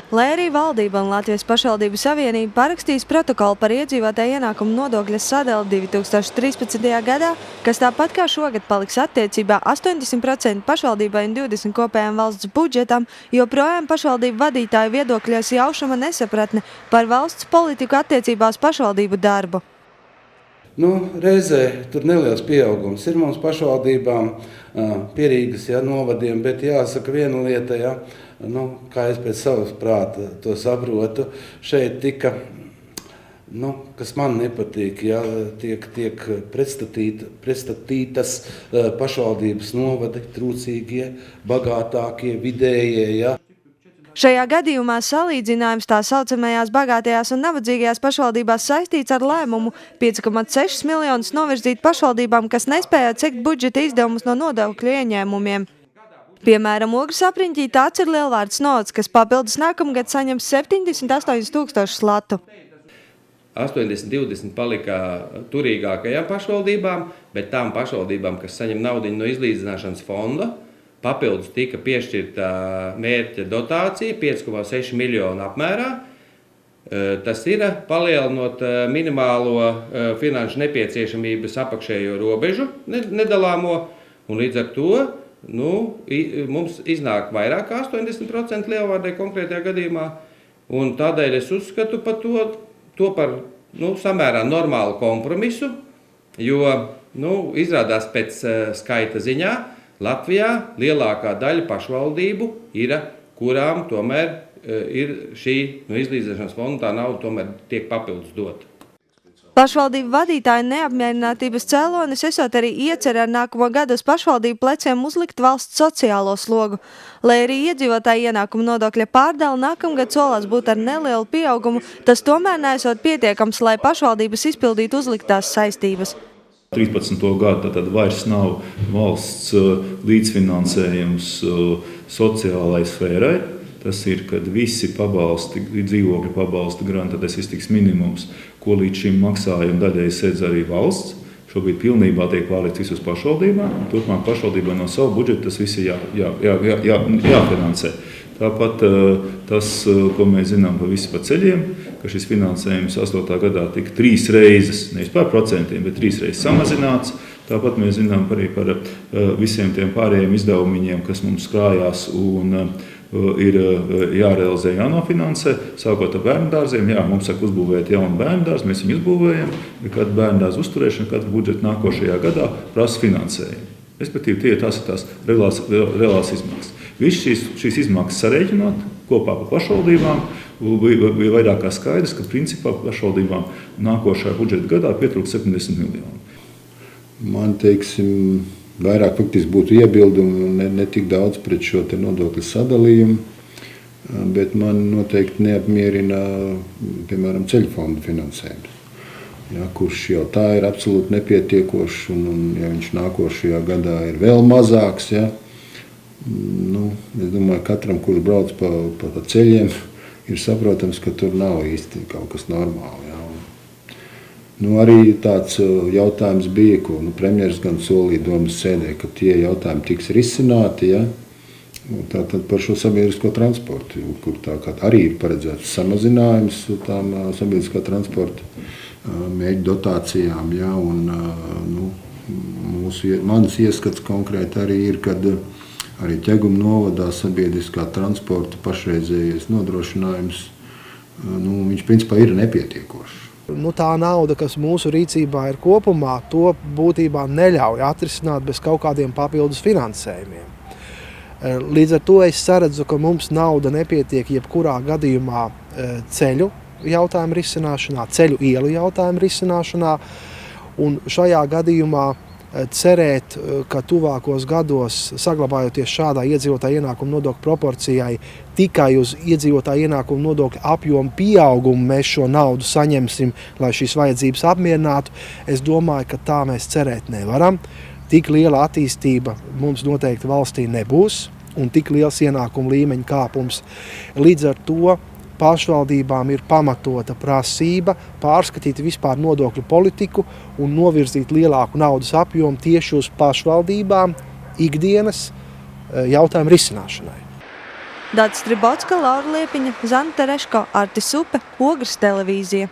Lai arī valdība un Latvijas pašvaldību savienība parakstīs protokolu par iedzīvotāju ienākumu nodokļa sadali 2013. gadā, kas tāpat kā šogad paliks attiecībā 80% pašvaldībai un 20% kopējām valsts budžetam, joprojām pašvaldību vadītāju viedokļos jaušama nesapratne par valsts politiku attiecībā uz pašvaldību darbu. Reizē tur neliels pieaugums ir mums pašvaldībām, pierīgas novadiem, bet jāsaka viena lieta, kā es pēc savas prāta to saprotu, šeit tika, kas man nepatīk, tiek pretstatītas pašvaldības novadi, trūcīgie, bagātākie, vidējie, Šajā gadījumā salīdzinājums tā saucamajās bagātajās un nabadzīgajās pašvaldībās saistīts ar lēmumu 5,6 miljonus novirzīt pašvaldībām, kas nespēja sekt budžeta izdevumus no nodokļu ieņēmumiem. Piemēram, Ogres apriņķī tāds ir Lielvārdes novads, kas papildus nākamgad saņems 78 000 latu. 80-20 palika turīgākajām pašvaldībām, bet tām pašvaldībām, kas saņem naudiņu no izlīdzināšanas fonda, papildus tika piešķirta mērķa dotācija 5,6 miljonu apmērā. Tas ir palielinot minimālo finanšu nepieciešamības apakšējo robežu nedalāmo, un līdz ar to mums iznāk vairāk kā 80% Lielvārdei konkrētajā gadījumā, un tādēļ es uzskatu par to par samērā normālu kompromisu, jo izrādās pēc skaita ziņā Latvijā lielākā daļa pašvaldību ir, kurām tomēr ir šī izlīdzināšanas fonda, tā nauda tomēr tiek papildus dota. Pašvaldību vadītāju neapmierinātības cēlonis esot arī iecer ar nākamo gadu uz pašvaldību pleciem uzlikt valsts sociālo slogu. Lai arī iedzīvotāju ienākumu nodokļa pārdala nākamgad solās būt ar nelielu pieaugumu, tas tomēr neesot pietiekams, lai pašvaldības izpildītu uzliktās saistības. 13. gadu tad vairs nav valsts līdzfinansējums sociālai sfērai. Tas ir, kad visi pabalsti, dzīvokļu pabalsti, garantētais iztiks minimums, ko līdz šim maksājuma daļai sēdz arī valsts. Šobrīd pilnībā tiek pārlikts visus pašvaldībām. Turpmāk pašvaldībā no savu budžetu tas viss ir jāfinansē. Tāpat tas, ko mēs zinām pa ceļiem, ka šis finansējums 8. gadā tika 3 reizes, nevis par procentiem, bet 3 reizes samazināts. Tāpat mēs zinām arī par visiem tiem pārējiem izdevumiņiem, kas mums krājās un ir jārealizē, jānofinansē. Sākot ar bērndārziem, mums saka uzbūvēt jaunu bērndārzu, mēs viņu uzbūvējam, bet kad bērndārzu uzturēšana, kad budžeta nākošajā gadā prasa finansējumu. Respektīvi, tās ir tās reālās izmaksas. Visas šīs izmaksas sarēķinot kopā par pašvaldībām bija vairāk kā skaidrs, ka principā pašvaldībām nākošajā budžeta gadā pietrūkst 70 miljoni. Man, vairāk faktiski būtu iebildumi ne tik daudz pret šo nodokļu sadalījumu, bet man noteikti neapmierina, piemēram, ceļu fonda finansējums. Kurš jau tā ir absolūti nepietiekošs, un ja viņš nākošajā gadā ir vēl mazāks, es domāju, katram, kurš brauc pa ceļiem, ir saprotams, ka tur nav īsti kaut kas normāli. Arī tāds jautājums bija, ko premjeras gan solīja domas sēdē, ka tie jautājumi tiks risināti, tātad par šo sabiedrisko transportu, kur arī ir paredzēts samazinājums tām sabiedriskā transporta mērķu dotācijām, un mans ieskats konkrēti arī ir, kad arī Ķeguma novadā sabiedriskā transporta pašreizējais nodrošinājums, viņš principā ir nepietiekošs. Tā nauda, kas mūsu rīcībā ir kopumā, to būtībā neļauj atrisināt bez kaut kādiem papildus finansējumiem. Līdz ar to es saredzu, ka mums nauda nepietiek jebkurā gadījumā ceļu jautājumu risināšanā, ceļu ielu jautājumu risināšanā, un šajā gadījumā cerēt, ka tuvākos gados, saglabājoties šādā iedzīvotāju ienākumu nodokļu proporcijai, tikai uz iedzīvotāju ienākumu nodokļu apjomu pieaugumu mēs šo naudu saņemsim, lai šīs vajadzības apmierinātu. Es domāju, ka tā mēs cerēt nevaram. Tik liela attīstība mums noteikti valstī nebūs, un tik liels ienākumu līmeņa kāpums. Līdz ar to pašvaldībām ir pamatota prasība pārskatīt vispār nodokļu politiku un novirzīt lielāku naudas apjomu tieši uz pašvaldībām ikdienas jautājumu risināšanai. Dācis Stribotska, Laura Liepiņa, Zana Tereško, Artis Upe, Ogres televīzija.